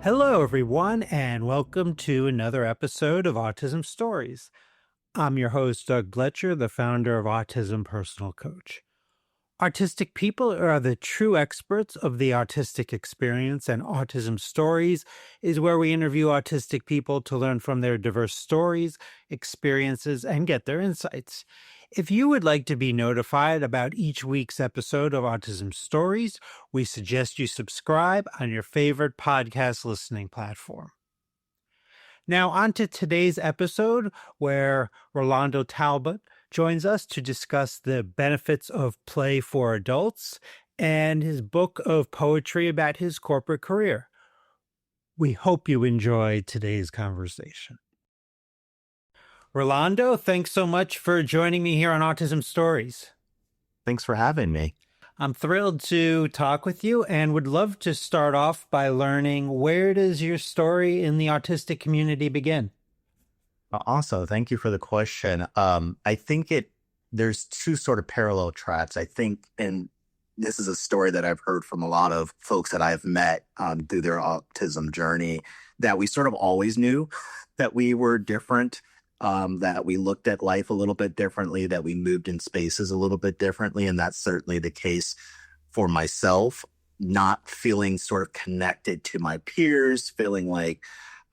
Hello, everyone, and welcome to another episode of Autism Stories. I'm your host, Doug Bletcher, the founder of Autism Personal Coach. Autistic people are the true experts of the autistic experience, and Autism Stories is where we interview autistic people to learn from their diverse stories, experiences, and get their insights. If you would like to be notified about each week's episode of Autism Stories, we suggest you subscribe on your favorite podcast listening platform. Now, on to today's episode, where Rolondo Talbott joins us to discuss the benefits of play for adults and his book of poetry about his corporate career. We hope you enjoy today's conversation. Rolondo, thanks so much for joining me here on Autism Stories. Thanks for having me. I'm thrilled to talk with you and would love to start off by learning, where does your story in the autistic community begin? Also, thank you for the question. I think there's two sort of parallel tracks. I think, and this is a story that I've heard from a lot of folks that I've met through their autism journey, that we sort of always knew that we were different, that we looked at life a little bit differently, that we moved in spaces a little bit differently. And that's certainly the case for myself, not feeling sort of connected to my peers, feeling like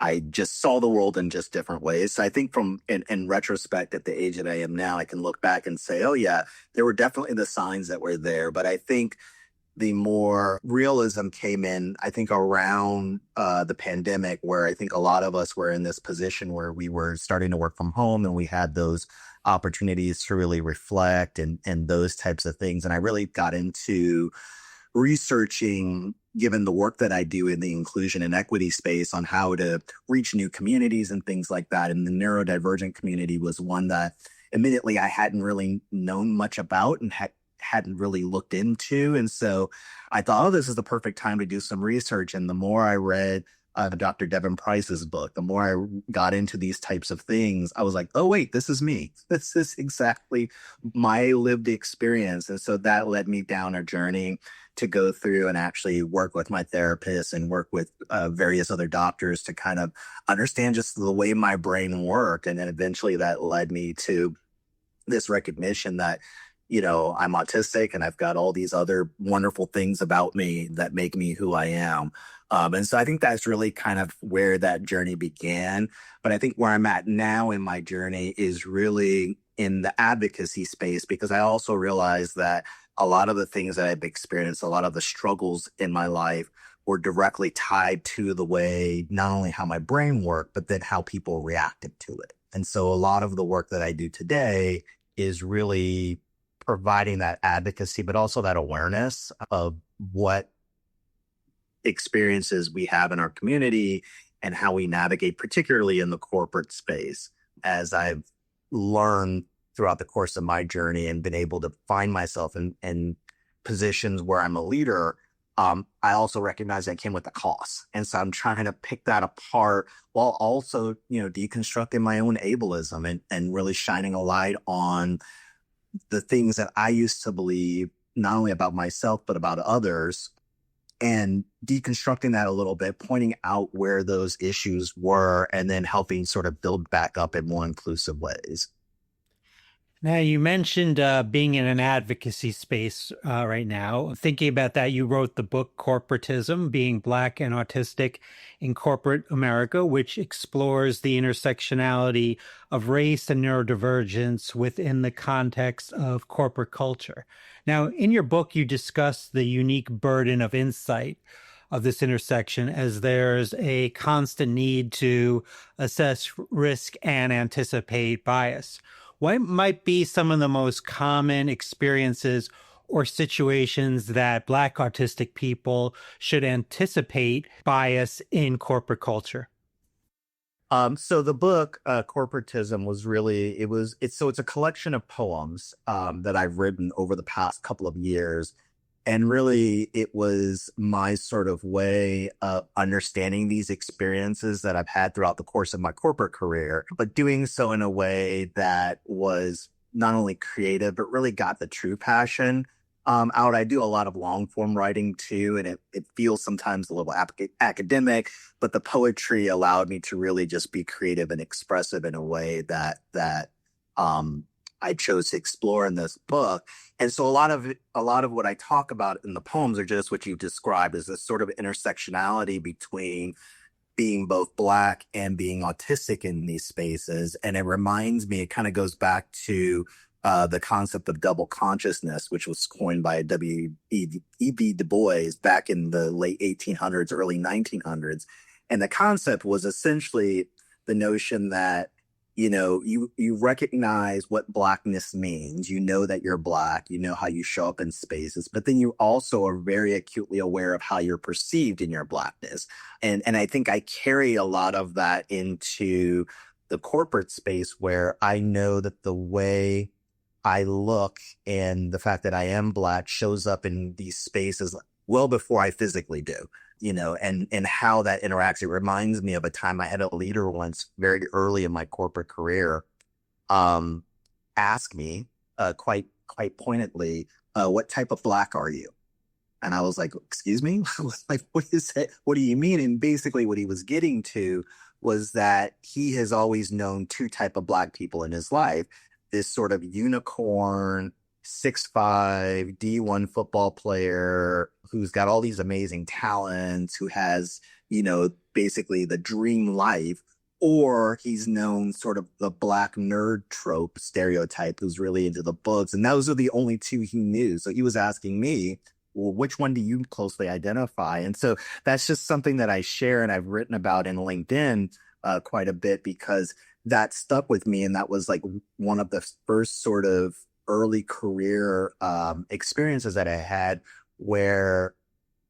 I just saw the world in just different ways. So I think in retrospect, at the age that I am now, I can look back and say, oh yeah, there were definitely the signs that were there. But I think the more realism came in, I think around the pandemic, where I think a lot of us were in this position where we were starting to work from home and we had those opportunities to really reflect and those types of things. And I really got into researching, given the work that I do in the inclusion and equity space, on how to reach new communities and things like that. And the neurodivergent community was one that admittedly I hadn't really known much about and hadn't really looked into. And so I thought, oh, this is the perfect time to do some research. And the more I read Dr. Devin Price's book, the more I got into these types of things, I was like, oh, wait, this is me. This is exactly my lived experience. And so that led me down a journey to go through and actually work with my therapist and work with various other doctors to kind of understand just the way my brain worked. And then eventually that led me to this recognition that, you know, I'm autistic and I've got all these other wonderful things about me that make me who I am. And so I think that's really kind of where that journey began. But I think where I'm at now in my journey is really in the advocacy space, because I also realized that a lot of the things that I've experienced, a lot of the struggles in my life were directly tied to the way, not only how my brain worked, but then how people reacted to it. And so a lot of the work that I do today is really providing that advocacy, but also that awareness of what experiences we have in our community and how we navigate, particularly in the corporate space. As I've learned throughout the course of my journey and been able to find myself in positions where I'm a leader, I also recognize that came with a cost. And so I'm trying to pick that apart while also, deconstructing my own ableism and really shining a light on the things that I used to believe, not only about myself, but about others, and deconstructing that a little bit, pointing out where those issues were, and then helping sort of build back up in more inclusive ways. Now, you mentioned being in an advocacy space right now. Thinking about that, you wrote the book Corporatism, Being Black and Autistic in Corporate America, which explores the intersectionality of race and neurodivergence within the context of corporate culture. Now, in your book, you discuss the unique burden of insight of this intersection, as there's a constant need to assess risk and anticipate bias. What might be some of the most common experiences or situations that Black autistic people should anticipate bias in corporate culture? So the book, Corporatism, was really, it's a collection of poems that I've written over the past couple of years. And really, it was my sort of way of understanding these experiences that I've had throughout the course of my corporate career, but doing so in a way that was not only creative, but really got the true passion out. I do a lot of long form writing too, and it feels sometimes a little academic, but the poetry allowed me to really just be creative and expressive in a way that I chose to explore in this book. And so a lot of what I talk about in the poems are just what you've described as this sort of intersectionality between being both black and being autistic in these spaces. And it reminds me, it kind of goes back to the concept of double consciousness, which was coined by W.E.B. Du Bois back in the late 1800s, early 1900s. And the concept was essentially the notion that you recognize what blackness means. You know that you're black. You know how you show up in spaces, but then you also are very acutely aware of how you're perceived in your blackness. And I think I carry a lot of that into the corporate space where I know that the way I look and the fact that I am black shows up in these spaces well before I physically do, and how that interacts. It reminds me of a time I had a leader once very early in my corporate career, um, ask me, quite pointedly, what type of black are you? And I was like, excuse me? I was like, what is it? What do you mean? And basically what he was getting to was that he has always known two type of black people in his life. This sort of unicorn, 6'5" D1 football player who's got all these amazing talents, who has, basically the dream life, or he's known sort of the black nerd trope stereotype who's really into the books. And those are the only two he knew. So he was asking me, well, which one do you closely identify? And so that's just something that I share and I've written about in LinkedIn quite a bit, because that stuck with me. And that was like one of the first sort of early career experiences that I had, where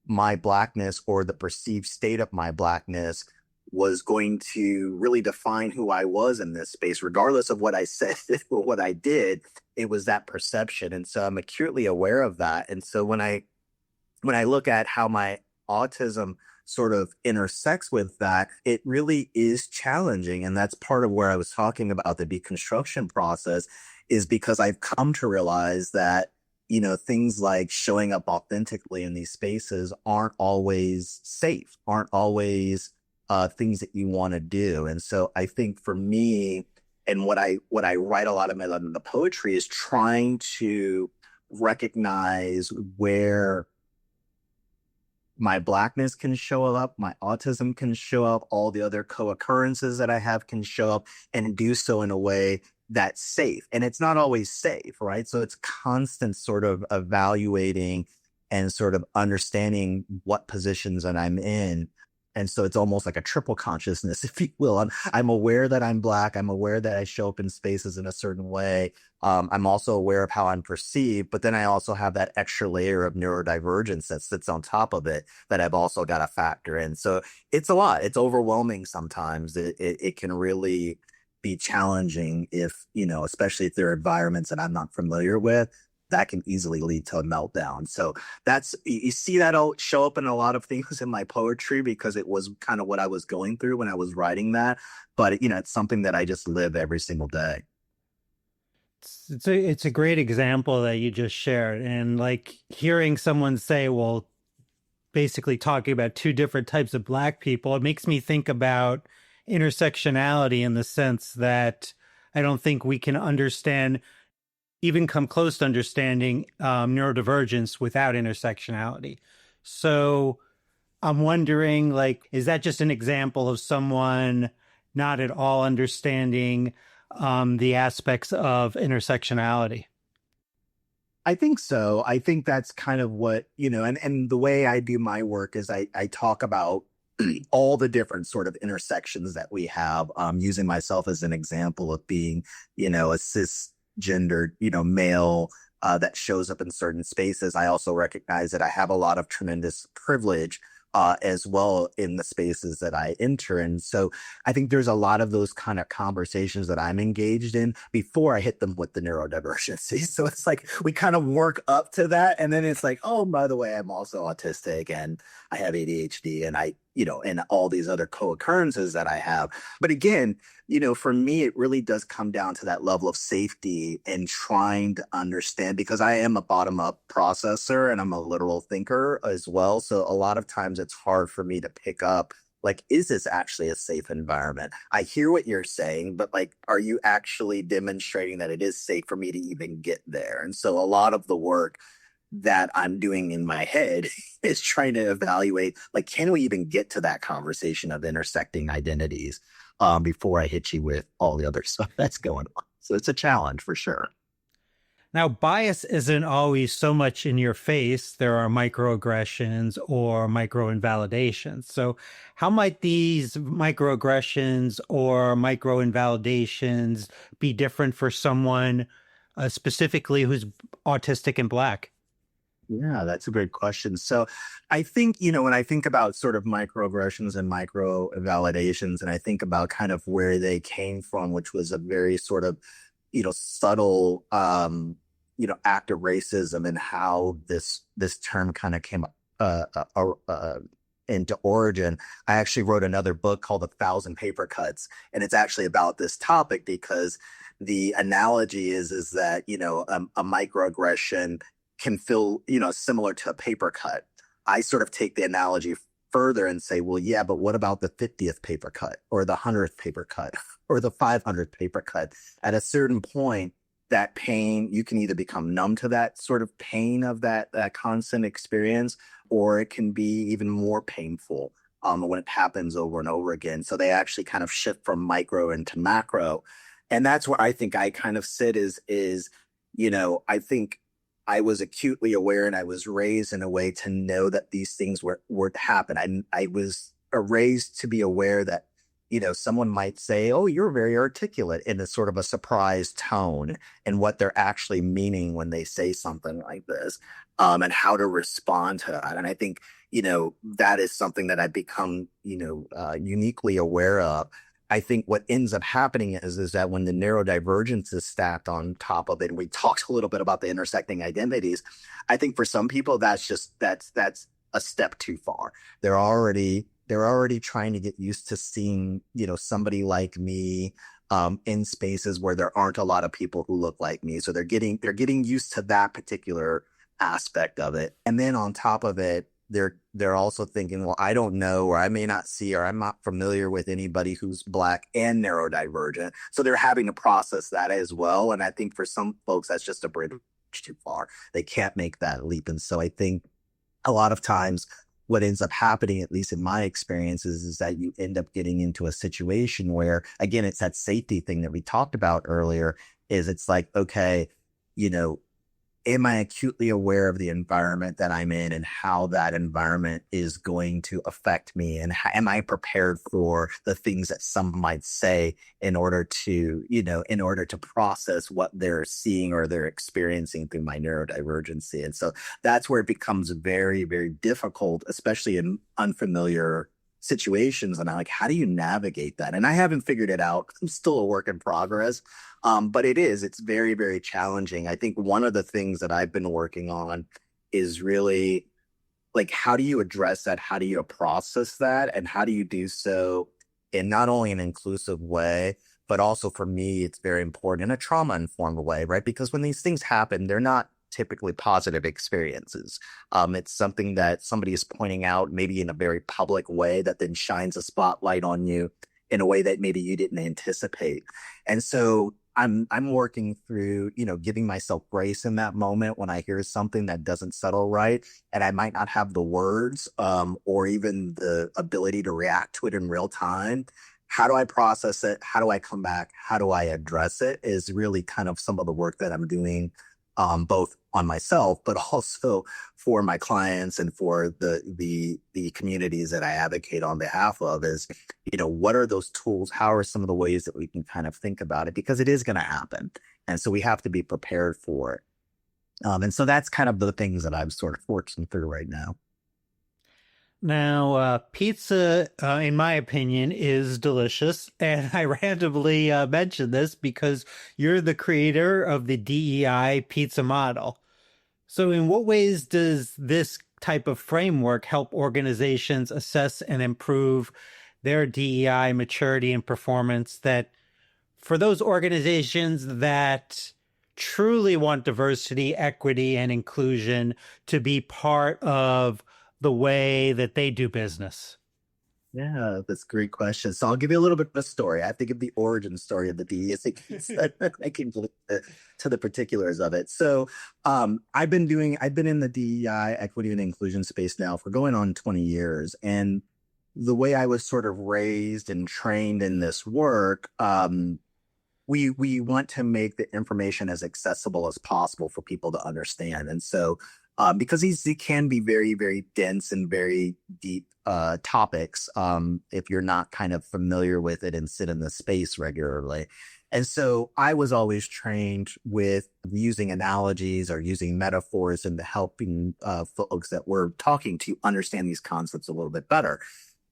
my blackness, or the perceived state of my blackness, was going to really define who I was in this space, regardless of what I said or what I did. It was that perception. And so I'm acutely aware of that. And so when I look at how my autism sort of intersects with that, it really is challenging. And that's part of where I was talking about the deconstruction process, is because I've come to realize that, things like showing up authentically in these spaces aren't always safe, aren't always things that you want to do. And so I think for me, and what I write a lot of in the poetry, is trying to recognize where my blackness can show up, my autism can show up, all the other co-occurrences that I have can show up, and do so in a way that's safe. And it's not always safe, right? So it's constant sort of evaluating and sort of understanding what positions that I'm in. And so it's almost like a triple consciousness, if you will. I'm aware that I'm black. I'm aware that I show up in spaces in a certain way. I'm also aware of how I'm perceived, but then I also have that extra layer of neurodivergence that sits on top of it that I've also got to factor in. So it's a lot. It's overwhelming sometimes. It can really be challenging if, especially if there are environments that I'm not familiar with, that can easily lead to a meltdown. So you see that show up in a lot of things in my poetry, because it was kind of what I was going through when I was writing that. But, it's something that I just live every single day. It's a great example that you just shared. And like hearing someone say, well, basically talking about two different types of black people, it makes me think about intersectionality, in the sense that I don't think we can understand, even come close to understanding neurodivergence without intersectionality. So I'm wondering, like, is that just an example of someone not at all understanding the aspects of intersectionality? I think so. I think that's kind of what, and the way I do my work is I talk about all the different sort of intersections that we have, using myself as an example of being, a cisgendered, male that shows up in certain spaces. I also recognize that I have a lot of tremendous privilege as well in the spaces that I enter. And so I think there's a lot of those kind of conversations that I'm engaged in before I hit them with the neurodivergency. So it's like we kind of work up to that. And then it's like, oh, by the way, I'm also autistic and I have ADHD, and and all these other co-occurrences that I have. But again, for me, it really does come down to that level of safety and trying to understand, because I am a bottom-up processor and I'm a literal thinker as well. So a lot of times it's hard for me to pick up, like, is this actually a safe environment? I hear what you're saying, but like, are you actually demonstrating that it is safe for me to even get there? And so a lot of the work that I'm doing in my head is trying to evaluate, like, can we even get to that conversation of intersecting identities before I hit you with all the other stuff that's going on. So it's a challenge for sure. Now, bias isn't always so much in your face. There are microaggressions or micro invalidations. So, how might these microaggressions or micro invalidations be different for someone specifically who's autistic and Black? Yeah, that's a great question. So I think, when I think about sort of microaggressions and micro invalidations, and I think about kind of where they came from, which was a very sort of, subtle, act of racism, and how this term kind of came into origin. I actually wrote another book called A Thousand Paper Cuts, and it's actually about this topic, because the analogy is that, a microaggression can feel, similar to a paper cut. I sort of take the analogy further and say, well, yeah, but what about the 50th paper cut or the 100th paper cut or the 500th paper cut? At a certain point, that pain, you can either become numb to that sort of pain of that constant experience, or it can be even more painful when it happens over and over again. So they actually kind of shift from micro into macro. And that's where I think I kind of sit is, I think I was acutely aware, and I was raised in a way to know that these things were to happen. I was raised to be aware that, someone might say, "Oh, you're very articulate," in a sort of a surprised tone, and what they're actually meaning when they say something like this, and how to respond to that. And I think, that is something that I've become, uniquely aware of. I think what ends up happening is that when the neurodivergence is stacked on top of it, and we talked a little bit about the intersecting identities, I think for some people that's a step too far. They're already trying to get used to seeing, somebody like me in spaces where there aren't a lot of people who look like me. So they're getting used to that particular aspect of it. And then on top of it, they're also thinking, well, I don't know, or I may not see, or I'm not familiar with anybody who's Black and neurodivergent. So they're having to process that as well. And I think for some folks, that's just a bridge too far. They can't make that leap. And so I think a lot of times what ends up happening, at least in my experiences, is that you end up getting into a situation where, again, it's that safety thing that we talked about earlier, is it's like, okay, you know, am I acutely aware of the environment that I'm in and how that environment is going to affect me? And am I prepared for the things that some might say in order to, in order to process what they're seeing or they're experiencing through my neurodivergency? And so that's where it becomes very, very difficult, especially in unfamiliar situations. And I'm like, how do you navigate that? And I haven't figured it out. I'm still a work in progress. But it's very, very challenging. I think one of the things that I've been working on is really, like, how do you address that? How do you process that? And how do you do so in not only an inclusive way, but also for me, it's very important in a trauma informed way, right? Because when these things happen, they're not typically positive experiences. It's something that somebody is pointing out, maybe in a very public way, that then shines a spotlight on you in a way that maybe you didn't anticipate. And so I'm working through, giving myself grace in that moment when I hear something that doesn't settle right, and I might not have the words, or even the ability to react to it in real time. How do I process it? How do I come back? How do I address it? Is really kind of some of the work that I'm doing, both on myself, but also for my clients and for the communities that I advocate on behalf of. Is, what are those tools? How are some of the ways that we can kind of think about it? Because it is going to happen. And so we have to be prepared for it. And so that's kind of the things that I'm sort of working through right now. Now, pizza, in my opinion, is delicious. And I randomly mentioned this because you're the creator of the DEI pizza model. So, in what ways does this type of framework help organizations assess and improve their DEI maturity and performance, that for those organizations that truly want diversity, equity, and inclusion to be part of the way that they do business? Yeah, that's a great question. So I'll give you a little bit of a story. I have to give the origin story of the DESA piece. I can get to the particulars of it. So I've been in the DEI equity and inclusion space now for going on 20 years. And the way I was sort of raised and trained in this work, we want to make the information as accessible as possible for people to understand. And so, because these can be very, very dense and very deep topics, if you're not kind of familiar with it and sit in the space regularly. And so I was always trained with using analogies or using metaphors and helping folks that we're talking to understand these concepts a little bit better.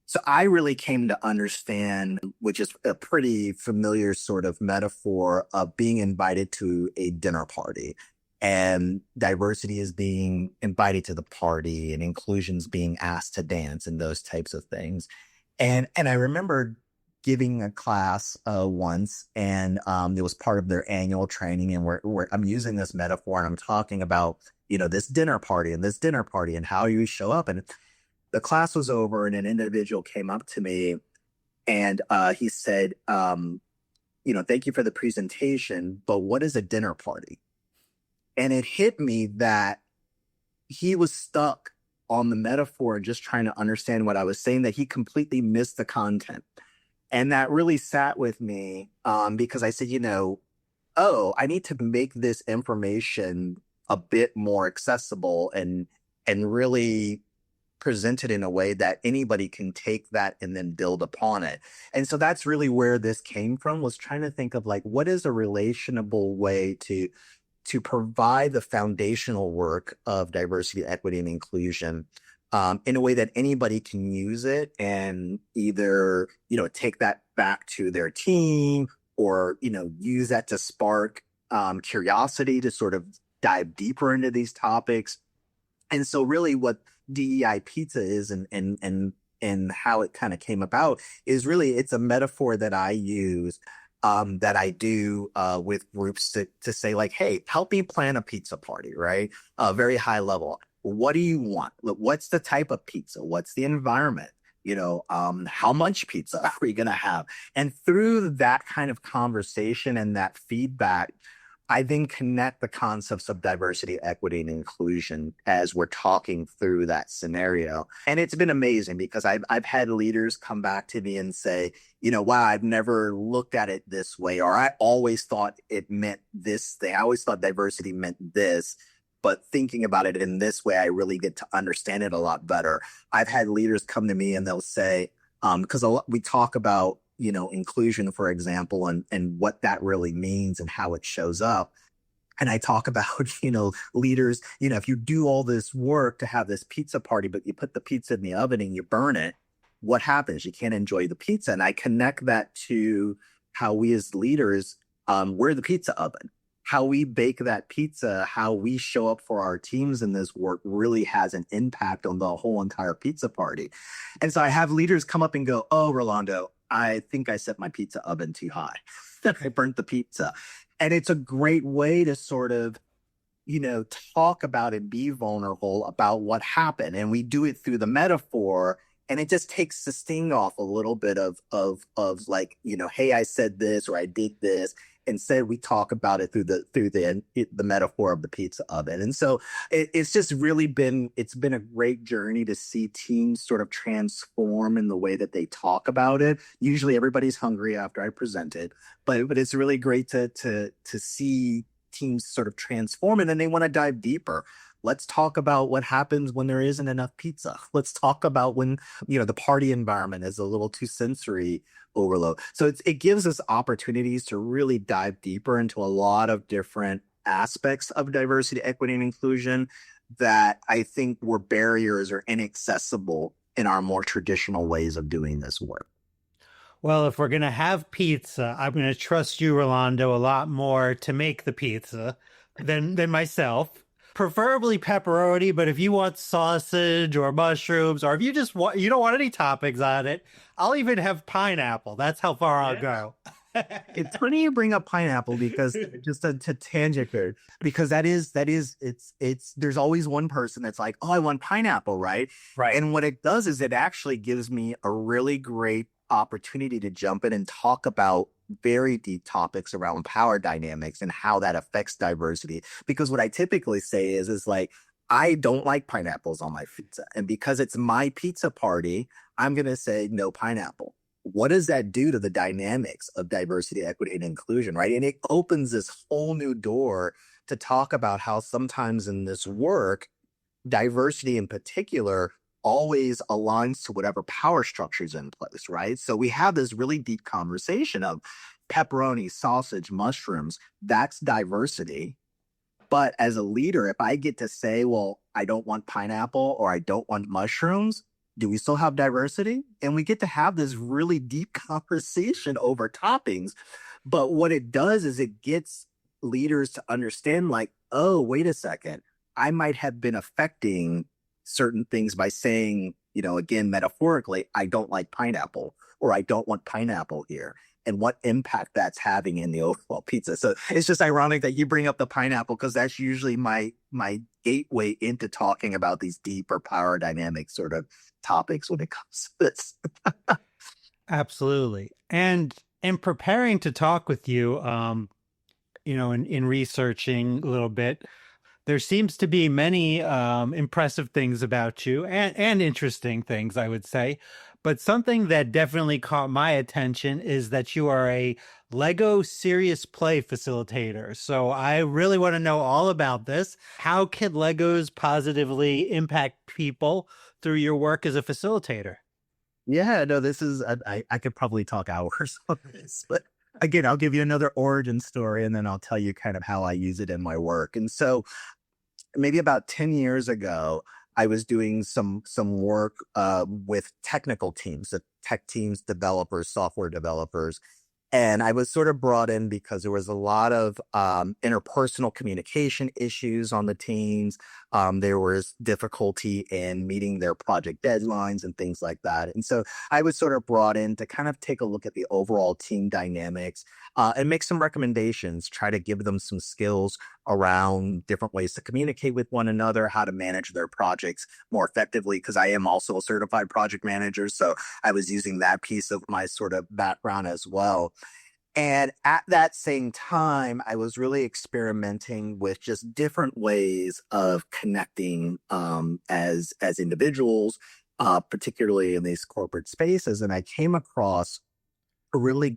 So I really came to understand, which is a pretty familiar sort of metaphor of being invited to a dinner party, and diversity is being invited to the party and inclusion's being asked to dance and those types of things. And I remember giving a class once, and it was part of their annual training, and I'm using this metaphor and I'm talking about, this dinner party and how you show up. And the class was over and an individual came up to me, and he said, thank you for the presentation, but what is a dinner party? And it hit me that he was stuck on the metaphor and just trying to understand what I was saying, that he completely missed the content. And that really sat with me, because I said, I need to make this information a bit more accessible and really presented in a way that anybody can take that and then build upon it. And so that's really where this came from, was trying to think of like, what is a relationable way to provide the foundational work of diversity, equity, and inclusion in a way that anybody can use it and either, take that back to their team or, use that to spark curiosity to sort of dive deeper into these topics. And so really what DEI pizza is and how it kind of came about is really, it's a metaphor that I use, that I do with groups to say like, hey, help me plan a pizza party, right? Very high level. What do you want? What's the type of pizza? What's the environment? How much pizza are we going to have? And through that kind of conversation and that feedback, I then connect the concepts of diversity, equity, and inclusion as we're talking through that scenario. And it's been amazing because I've had leaders come back to me and say, wow, I've never looked at it this way, or I always thought it meant this thing. I always thought diversity meant this, but thinking about it in this way, I really get to understand it a lot better. I've had leaders come to me and they'll say, because we talk about inclusion, for example, and what that really means and how it shows up. And I talk about, leaders, if you do all this work to have this pizza party, but you put the pizza in the oven and you burn it, what happens? You can't enjoy the pizza. And I connect that to how we as leaders, we're the pizza oven. How we bake that pizza, how we show up for our teams in this work really has an impact on the whole entire pizza party. And so I have leaders come up and go, oh, Rolando, I think I set my pizza oven too high. I burnt the pizza. And it's a great way to sort of, talk about and be vulnerable about what happened. And we do it through the metaphor. And it just takes the sting off a little bit of like, hey, I said this or I did this. Instead, we talk about it through the metaphor of the pizza oven. And so it's just really been a great journey to see teams sort of transform in the way that they talk about it. Usually everybody's hungry after I present it, but it's really great to see teams sort of transform, and then they want to dive deeper. Let's talk about what happens when there isn't enough pizza. Let's talk about when, the party environment is a little too sensory overload. So it gives us opportunities to really dive deeper into a lot of different aspects of diversity, equity, and inclusion that I think were barriers or inaccessible in our more traditional ways of doing this work. Well, if we're going to have pizza, I'm going to trust you, Rolando, a lot more to make the pizza than myself. preferably pepperoni, but if you want sausage or mushrooms, or if you just want, you don't want any toppings on it, I'll even have pineapple. That's how far I'll Yeah. go. It's funny you bring up pineapple because just to tangent here, because it's there's always one person that's like, oh, I want pineapple, right? Right. And what it does is it actually gives me a really great opportunity to jump in and talk about very deep topics around power dynamics and how that affects diversity. Because what I typically say is like, I don't like pineapples on my pizza. And because it's my pizza party, I'm gonna say no pineapple. What does that do to the dynamics of diversity, equity, and inclusion, right? And it opens this whole new door to talk about how sometimes in this work, diversity in particular always aligns to whatever power structure is in place, right? So we have this really deep conversation of pepperoni, sausage, mushrooms. That's diversity. But as a leader, if I get to say, well, I don't want pineapple or I don't want mushrooms, do we still have diversity? And we get to have this really deep conversation over toppings. But what it does is it gets leaders to understand, like, oh, wait a second, I might have been affecting certain things by saying, again, metaphorically, I don't like pineapple or I don't want pineapple here and what impact that's having in the overall pizza. So it's just ironic that you bring up the pineapple because that's usually my gateway into talking about these deeper power dynamic sort of topics when it comes to this. Absolutely. And in preparing to talk with you, in researching a little bit, there seems to be many impressive things about you and interesting things, I would say. But something that definitely caught my attention is that you are a Lego serious play facilitator. So I really want to know all about this. How can Legos positively impact people through your work as a facilitator? Yeah, no, this is, I could probably talk hours on this, but again, I'll give you another origin story and then I'll tell you kind of how I use it in my work. And so maybe about 10 years ago, I was doing some work with technical teams, the tech teams, developers, software developers. And I was sort of brought in because there was a lot of interpersonal communication issues on the teams. There was difficulty in meeting their project deadlines and things like that. And so I was sort of brought in to kind of take a look at the overall team dynamics and make some recommendations, try to give them some skills around different ways to communicate with one another, how to manage their projects more effectively, because I am also a certified project manager. So I was using that piece of my sort of background as well. And at that same time, I was really experimenting with just different ways of connecting as individuals, particularly in these corporate spaces. And I came across a really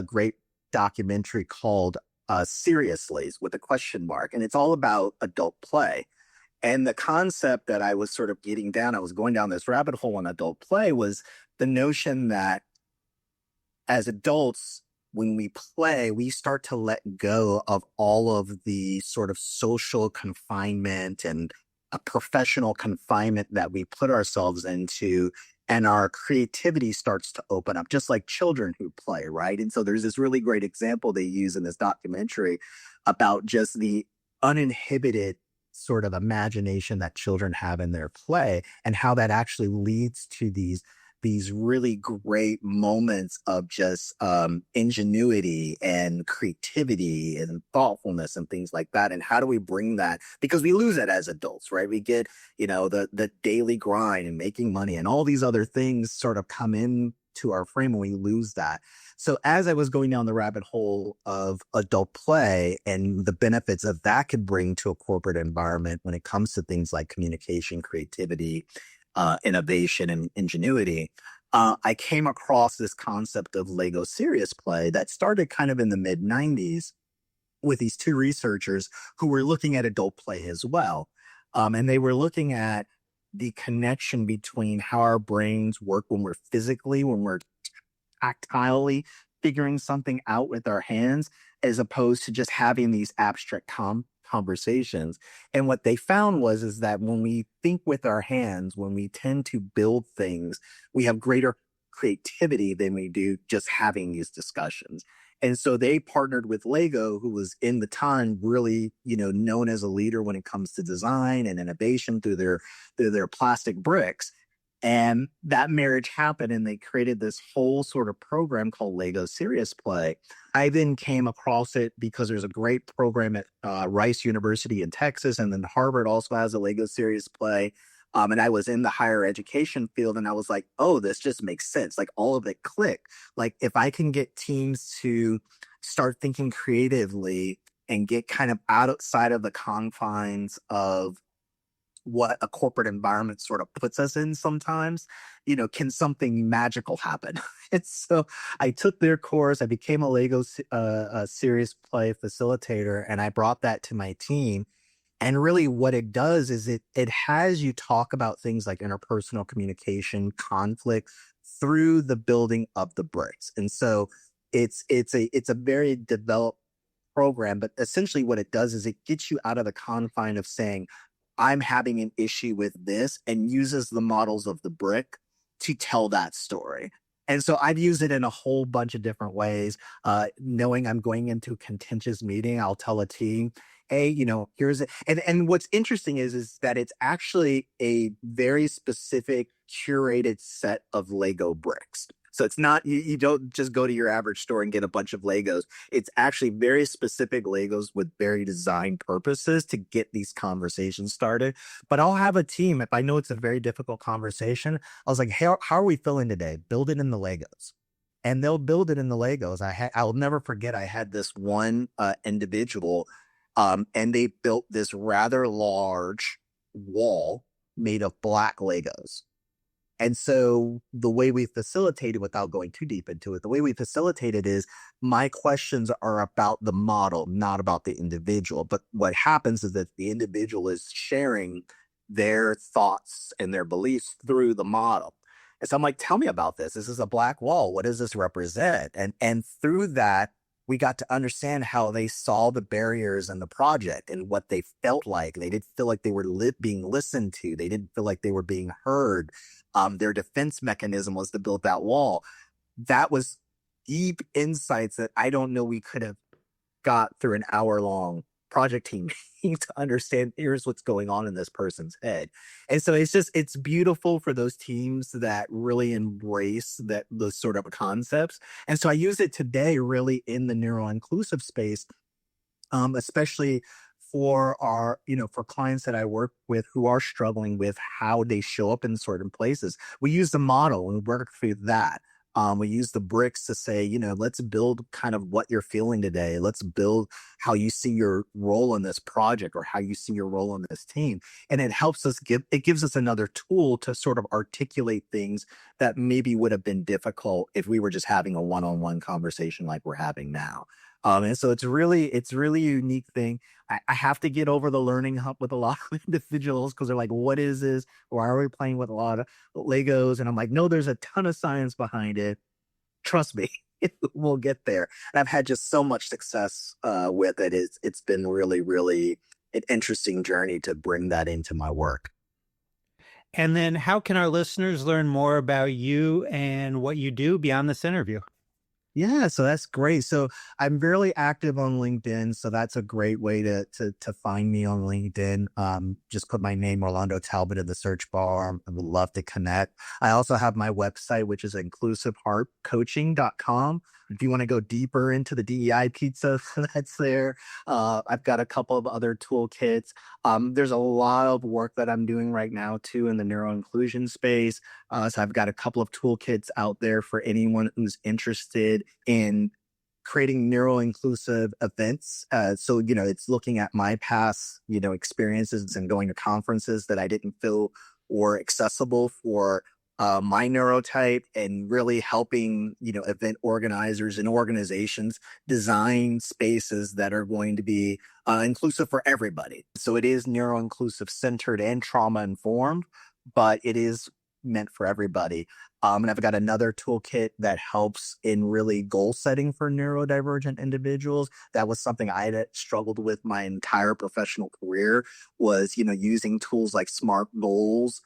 great documentary called Seriously with a question mark. And it's all about adult play. And the concept that I was sort of getting down, I was going down this rabbit hole on adult play was the notion that as adults, when we play, we start to let go of all of the sort of social confinement and a professional confinement that we put ourselves into. And our creativity starts to open up, just like children who play, right? And so there's this really great example they use in this documentary about just the uninhibited sort of imagination that children have in their play and how that actually leads to these really great moments of just ingenuity and creativity and thoughtfulness and things like that. And how do we bring that? Because we lose it as adults, right? We get, the daily grind and making money and all these other things sort of come in to our frame and we lose that. So as I was going down the rabbit hole of adult play and the benefits that that could bring to a corporate environment when it comes to things like communication, creativity, innovation and ingenuity, I came across this concept of Lego serious play that started kind of in the mid 90s with these two researchers who were looking at adult play as well. And they were looking at the connection between how our brains work when we're tactilely figuring something out with our hands, as opposed to just having these abstract conversations. And what they found was is that when we think with our hands, when we tend to build things, we have greater creativity than we do just having these discussions. And so they partnered with Lego, who was in the time really, known as a leader when it comes to design and innovation through their plastic bricks. And that marriage happened, and they created this whole sort of program called Lego Serious Play. I then came across it because there's a great program at Rice University in Texas, and then Harvard also has a Lego Serious Play. And I was in the higher education field, and I was like, oh, this just makes sense. Like all of it clicked. Like if I can get teams to start thinking creatively and get kind of outside of the confines of what a corporate environment sort of puts us in sometimes, can something magical happen? And so I took their course. I became a Lego serious play facilitator, and I brought that to my team. And really, what it does is it has you talk about things like interpersonal communication, conflict through the building of the bricks. And so it's a very developed program, but essentially what it does is it gets you out of the confine of saying, I'm having an issue with this, and uses the models of the brick to tell that story. And so I've used it in a whole bunch of different ways. Knowing I'm going into a contentious meeting, I'll tell a team, hey, here's it. And what's interesting is that it's actually a very specific curated set of Lego bricks. So it's not, you don't just go to your average store and get a bunch of Legos. It's actually very specific Legos with very designed purposes to get these conversations started. But I'll have a team, if I know it's a very difficult conversation, I was like, hey, how are we feeling today? Build it in the Legos. And they'll build it in the Legos. I'll never forget, I had this one individual, and they built this rather large wall made of black Legos. And so the way we facilitate it, without going too deep into it, the way we facilitate it is my questions are about the model, not about the individual. But what happens is that the individual is sharing their thoughts and their beliefs through the model. And so I'm like, tell me about this. This is a black wall. What does this represent? And through that, we got to understand how they saw the barriers in the project and what they felt like. They didn't feel like they were being listened to. They didn't feel like they were being heard. Their defense mechanism was to build that wall. That was deep insights that I don't know we could have got through an hour-long project team meeting to understand, here's what's going on in this person's head. And so it's beautiful for those teams that really embrace those sort of concepts. And so I use it today really in the neuro-inclusive space, especially for clients that I work with who are struggling with how they show up in certain places. We use the model and work through that. We use the bricks to say, let's build kind of what you're feeling today. Let's build how you see your role in this project, or how you see your role in this team. And it gives us another tool to sort of articulate things that maybe would have been difficult if we were just having a one-on-one conversation like we're having now. And so it's really a unique thing. I have to get over the learning hump with a lot of individuals, because they're like, what is this? Why are we playing with a lot of Legos? And I'm like, no, there's a ton of science behind it. Trust me, we'll get there. And I've had just so much success with it. It's been really, really an interesting journey to bring that into my work. And then how can our listeners learn more about you and what you do beyond this interview? Yeah, so that's great. So I'm very active on LinkedIn, so that's a great way to find me on LinkedIn. Just put my name, Rolondo Talbott, in the search bar. I would love to connect. I also have my website, which is inclusiveheartcoaching.com. If you want to go deeper into the DEI pizza, that's there. I've got a couple of other toolkits. There's a lot of work that I'm doing right now too in the neuro inclusion space. So I've got a couple of toolkits out there for anyone who's interested in creating neuro inclusive events. So, it's looking at my past, experiences and going to conferences that I didn't feel were accessible for my neurotype, and really helping, event organizers and organizations design spaces that are going to be inclusive for everybody. So it is neuro inclusive centered and trauma informed, but it is meant for everybody. And I've got another toolkit that helps in really goal setting for neurodivergent individuals. That was something I had struggled with my entire professional career, was, using tools like SMART goals.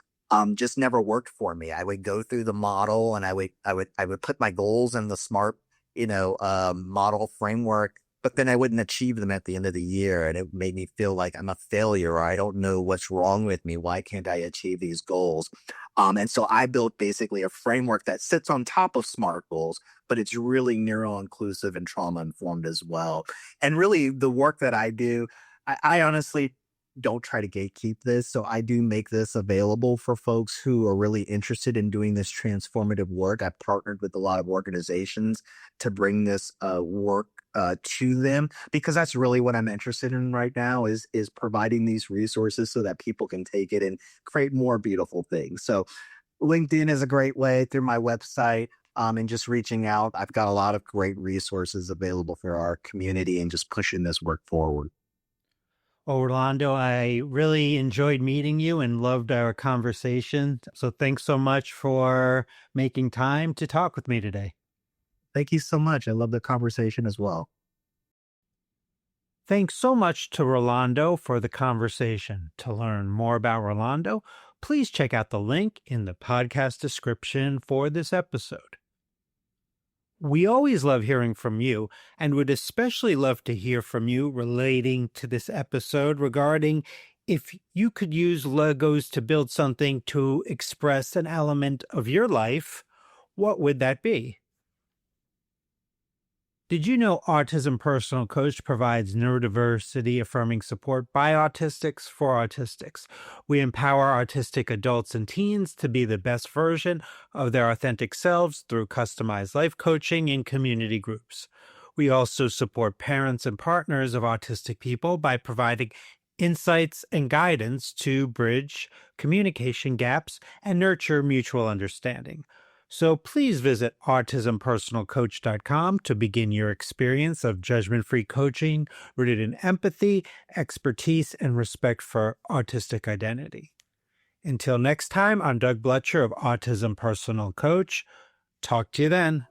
Just never worked for me. I would go through the model, and I would put my goals in the SMART, model framework, but then I wouldn't achieve them at the end of the year. And it made me feel like I'm a failure or I don't know what's wrong with me. Why can't I achieve these goals? And so I built basically a framework that sits on top of SMART goals, but it's really neuro inclusive and trauma informed as well. And really, the work that I do, I honestly don't try to gatekeep this. So I do make this available for folks who are really interested in doing this transformative work. I've partnered with a lot of organizations to bring this work to them because that's really what I'm interested in right now is providing these resources so that people can take it and create more beautiful things. So LinkedIn is a great way through my website. And just reaching out. I've got a lot of great resources available for our community and just pushing this work forward. Well, Rolando, I really enjoyed meeting you and loved our conversation. So thanks so much for making time to talk with me today. Thank you so much. I love the conversation as well. Thanks so much to Rolando for the conversation. To learn more about Rolando, please check out the link in the podcast description for this episode. We always love hearing from you and would especially love to hear from you relating to this episode regarding if you could use Legos to build something to express an element of your life, what would that be? Did you know Autism Personal Coach provides neurodiversity affirming support by autistics for autistics? We empower autistic adults and teens to be the best version of their authentic selves through customized life coaching and community groups. We also support parents and partners of autistic people by providing insights and guidance to bridge communication gaps and nurture mutual understanding. So please visit autismpersonalcoach.com to begin your experience of judgment-free coaching rooted in empathy, expertise, and respect for autistic identity. Until next time, I'm Doug Bletcher of Autism Personal Coach. Talk to you then.